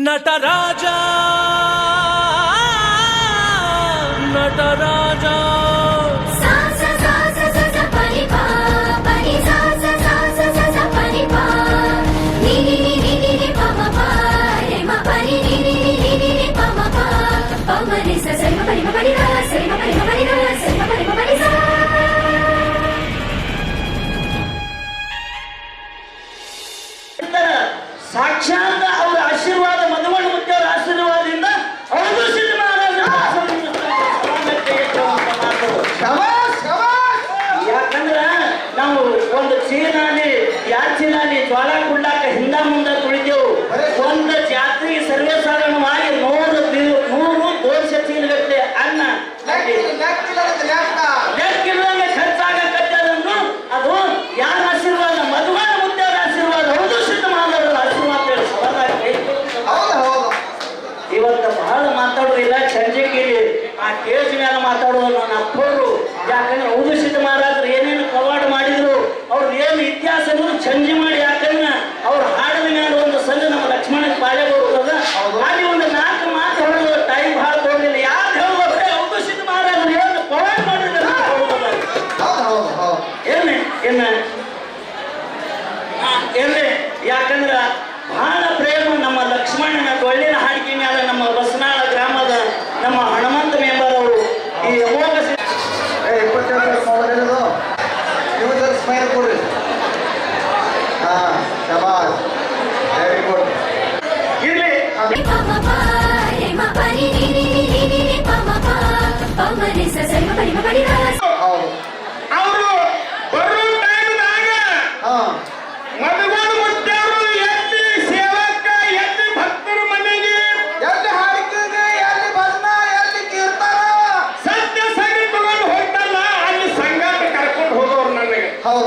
ನಟರಾಜ ನಟರಾಜ ಸಾಕ್ಷಾತ್ ಅವರ ಆಶೀರ್ವಾದ ಮಧುಮಣಿ ಮುತ್ತಿಯವರ ಆಶೀರ್ವಾದದಿಂದ ಅವರು ಸಿನಿಮಾ ಯಾಕಂದ್ರ ನಾವು ಒಂದು ಚೀನಾಲಿ ಯಾರ್ ಚೀನಾಲಿ ಜ್ವಾಳ ಕುಡ್ಲಾಕ ಹಿಂದ ಮುಂದೆ ತುಳಿದೆವು. ಒಂದು ಜಾತ್ರೆಗೆ ಸರ್ವೇ ಸಾಧಾರಣವಾಗಿ 100 ದೋಷ ಚೀಲಗಟ್ಟಲೆ ಅನ್ನ ಲೆಕ್ಕಿಲ್ಲಂಗೆ ಖರ್ಚಾಗತ್ತದನ್ನು ಅದು ಯಾರ ಆಶೀರ್ವಾದ? ಮಧುಮಣಿ ಮುತ್ತಿಯವರ ಆಶೀರ್ವಾದ. ಹೌದು ಸಿದ್ಧ ಮಾಧವರ ಆಶೀರ್ವಾದ ಹೇಳಿ ಸವಾಲಾಗಿ ಇವತ್ತು ಬಹಳ ಮಾತಾಡೋದಿಲ್ಲ. ಸಂಜೆಗೆ ಆ ಕೇಸ್ ಮೇಲೆ ಮಾತಾಡೋದು ನನ್ನ ಅಪ್ಪರು. ಯಾಕಂದ್ರೆ ಹೌದು ಸಿದ್ಧ ಮಹಾರಾಜರು ಏನೇನು ಕವಾಡ ಮಾಡಿದ್ರು, ಅವ್ರು ಏನು ಇತಿಹಾಸ ಸಂಜೆ ಮಾಡಿ. ಯಾಕಂದ್ರೆ ಅವ್ರು ಹಾಡಿದ ಮೇಲೆ ಒಂದು ಸಂಜೆ ನಮ್ಮ ಲಕ್ಷ್ಮಣ ಪಾಳೆ ಬರುತ್ತದ. ಅಲ್ಲಿ ಒಂದು 4 ಮಾತು ಹೇಳೋದು ಟೈಮ್ ಭಾಳ ತಗೊಳ್ಳಿಲ್ಲ. ಯಾರು ಹೇಳೋದ್ರೆ ಹೌದು ಸಿದ್ಧ ಮಹಾರಾಜರು ಏನು ಕವಾಡ ಮಾಡಿದ್ರು ಏನ್ರಿ. ಯಾಕಂದ್ರ ಬಹಳ ಪ್ರೇಮ ನಮ್ಮ ಲಕ್ಷ್ಮಣನ ಒಳ್ಳಿನ ಹಾಡಿಕೆ ಮೇಲೆ ನಮ್ಮ ಬಸನಾಳ ಗ್ರಾಮದ ನಮ್ಮ ಹನುಮಂತ ಮೆಂಬರ್ ಅವರು ಈ ಅಮೋಘ ಇರ್ಲಿ ಅವರು ಬರೋ ಟೈಮ್ನಾಗ ಮಧುಮಣಿ ಮುತ್ತಿಯವರು ಎಲ್ಲಿ ಸೇವಕ ಎಲ್ಲಿ ಭಕ್ತರ ಮನೆಗೆ ಎಲ್ಲಿ ಹಾಡಿಕೆಗೆ ಎಲ್ಲಿ ಭಜನ ಎಲ್ಲಿ ಕೀರ್ತನ ಸತ್ಯ ಸಂಘ ತಗೊಂಡು ಹೋಗ್ತಲ್ಲ ಅಲ್ಲಿ ಸಂಘಾಟ ಕರ್ಕೊಂಡು ಹೋಗೋರು ನನಗೆ. ಹೌದು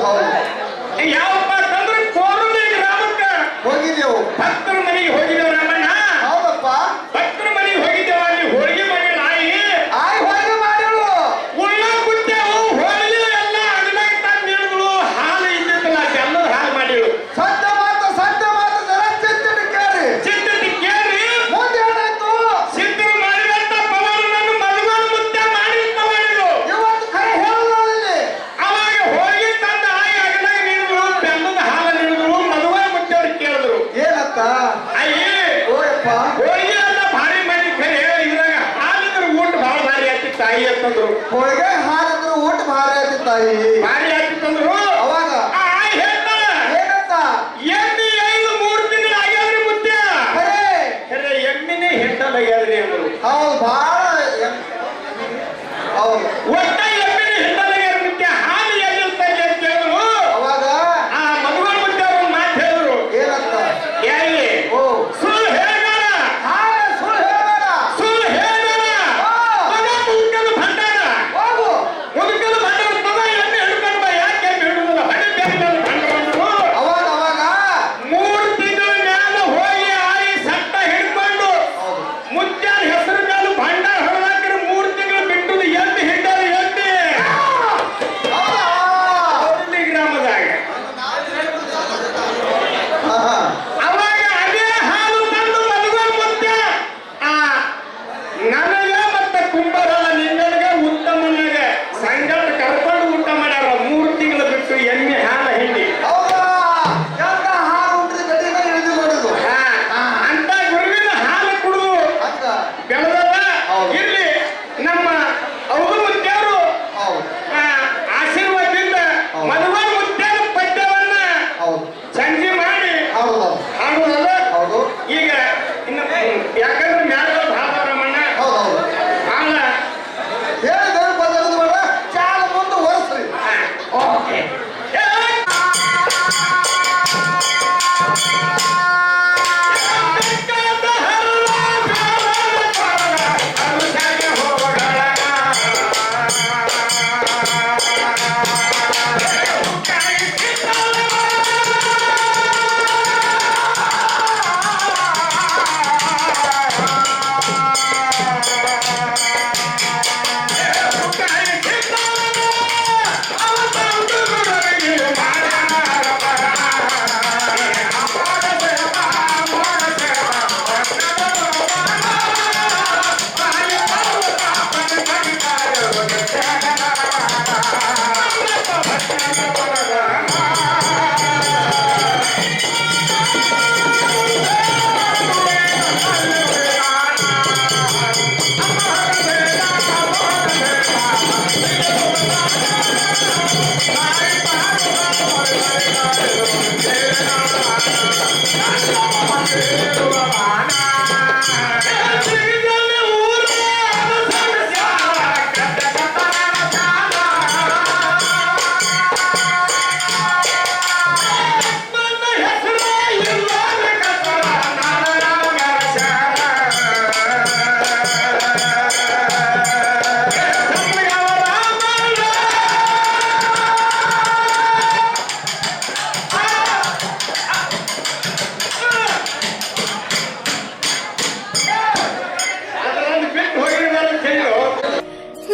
ಯಾವಪ್ಪ ಅಂತಂದ್ರೆ ಕೋರುಳಿ ಗ್ರಾಮಕ್ಕೆ ಹೋಗಿದ್ದೆವು. ಭಕ್ತರ ಮನೆಗೆ ಹೋಗಿದ್ದೇವೆ ರಾಮಣ್ಣ. ಹೌದಪ್ಪ, ಭಕ್ತರ ಮನೆಗೆ ಹೋಗಿದ್ದೇವೆ. ಅಲ್ಲಿ ಹೋಳಿಗೆ ಮಾಡಿ ಆಯ್ ಹೋಳಿಗೆ ಮಾಡಿರು. ಉಳ್ಳ ಕುತ್ತೇವು. ಹೋಳಿಗೆ ಎಲ್ಲ ಅಗಲಾಗ ತಂದು ನೀಡಿದ್ರು. ಹಾಲು ಇದ್ದಿದ್ದಲ್ಲ, ಬೆಲ್ಲದ ಹಾಲು ಮಾಡಿರು. ಸತ್ಯ ಮಾತು ಜರ ಚಿಂತನೆ ಕೇಳಿ. ಚಿಂತನೆ ಕೇಳ್ರಿ. ಮುಂದೆ ಏನಾಯ್ತು? ಸಿದ್ಧರು ಮಾಡಿದಂತ ಪವಾಡ ನನ್ನ ಮಧುಮಣಿ ಮುತ್ಯ ಮಾಡಿದಂತ ಮಾಡಿದ್ರು. ಇವತ್ತು ಕರೆ ಹೇಳುವುದಲ್ಲಿ ಅವಾಗ ಹೋಳಿಗೆ ತಂದ ಆಯಿ ಅಗಲಾಗ ನೀಡಿದ್ರು, ಬೆಲ್ಲದ ಹಾಲು ನೀಡಿದ್ರು. ಮಧುಮಣಿ ಮುತ್ಯವ್ರಿಗೆ ಕೇಳಿದ್ರು, ಏನತ್ತ? ಅಯ್ಯ ಓಯಪ್ಪ, ಹೋಳಿಗೆ ಎಲ್ಲ ಭಾರಿ ಮಾಡಿ ಖರೆ ಇದ್ರಾಗ ಹಾಲಿದ್ರೆ ಊಟ ಭಾಳ ಭಾರಿ ಆಗ್ತಿತ್ತು ತಾಯಿ ಅಂತಂದ್ರು. ಹೋಳಿಗೆ ಹಾಲಿದ್ರು ಊಟ ಭಾರಿ ಆಯ್ತು ತಾಯಿ. ಭಾರಿ ಆಗ್ತಿತ್ತಂದ್ರು. ಅವಾಗ ಆ ಆಯಿ ಹೇಳ್ತಾಳ, ಏನಂತ? ಎಮ್ಮಿ 3 ತಿಂಗಳು ಆಗ್ಯಾವ್ರಿ ಮುತ್ಯ. ಖರೆ ಎಮ್ಮಿನೇ ಹೆಂಡಲಾಗ್ಯಾದ್ರಿ ಅಂದ್ರು. ಹೌದು, ಭಾಳ ಹೌದು. ಒಟ್ಟ ಎಮ್ಮಿನೇ ಹೆಂಡಲಾಗ್ಯಾರ ಮುತ್ಯ. ಹಾಲು ಎಲ್ಲಿರ್ತ ಅಂತ ಕೇಳಿದ್ರು. ಅವಾಗ ಆ ಮಧುಮಣಿ ಮುತ್ಯ ಅವ್ರ ಮಾತು ಹೇಳಿದ್ರು, ಏನಂತ? ಯಾಯಿ ಓ, ಸುಳ್ಳು ಹೇಳ್ಬೇಡ, ಹಾಲ ಸುಳ್ಳು ಹೇಳಬೇಡ. ಸುಳ್ಳು ಹೇಳ್ಬೇಡ. ಮುದುಕಲು ಭಂಡಾರ, ಹೋಗು. ಮುದುಕಲು ಭಂಡಾರ ತಗ ಎಮ್ಮೆ ಹಿಡ್ಕೊಂಡು ಬಾ. ಯಾಕೆ ಎಮ್ಮೆ ಹಿಡಿದಿಲ್ಲ? ಹಣೆ ಬೇರೆ ಭಂಡಾರ ಅಂದ್ರು. ಅವಾಗ 3 ತಿಂಗಳ ಮ್ಯಾಲ ಹೋಗಿ ಆಯಿ ಸಟ್ಟ ಹಿಡ್ಕೊಂಡು ಹೌದು. ಮುತ್ಯಾನ ಹೆಸರು ಮೇಲೆ ಭಂಡಾರ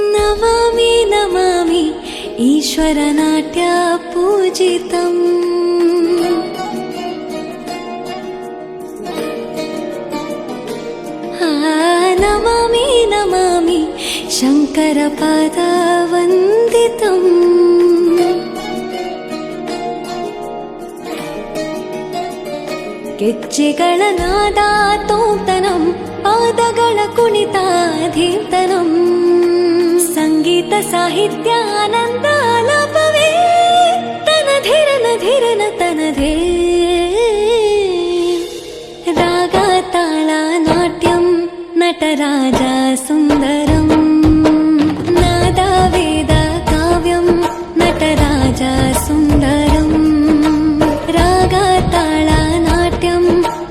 ನಮಾಮಿ ನಮಾಮಿ ಈಶ್ವರ ನಾಟ್ಯ ಪೂಜಿತಂ ನಮಾಮಿ ನಮಾಮಿ ಶಂಕರ ಪಾದ ವಂದಿತಂ ಗೆಜ್ಜೆಗಳ ನಾದ ತೋಂತನಂ ಪಾದಗಳ ಕುಣಿತಾಧೀರ್ತನಂ ಸಂಗೀತ ಸಾಹಿತ್ಯ ಆನಂದ ಆಲಾಪವೇ ತನಧಿರನ ಧಿರನ ತನಧೇ ರಾಗ ತಾಳ ನಾಟ್ಯಂ ನಟರಾಜ ಸುಂದರ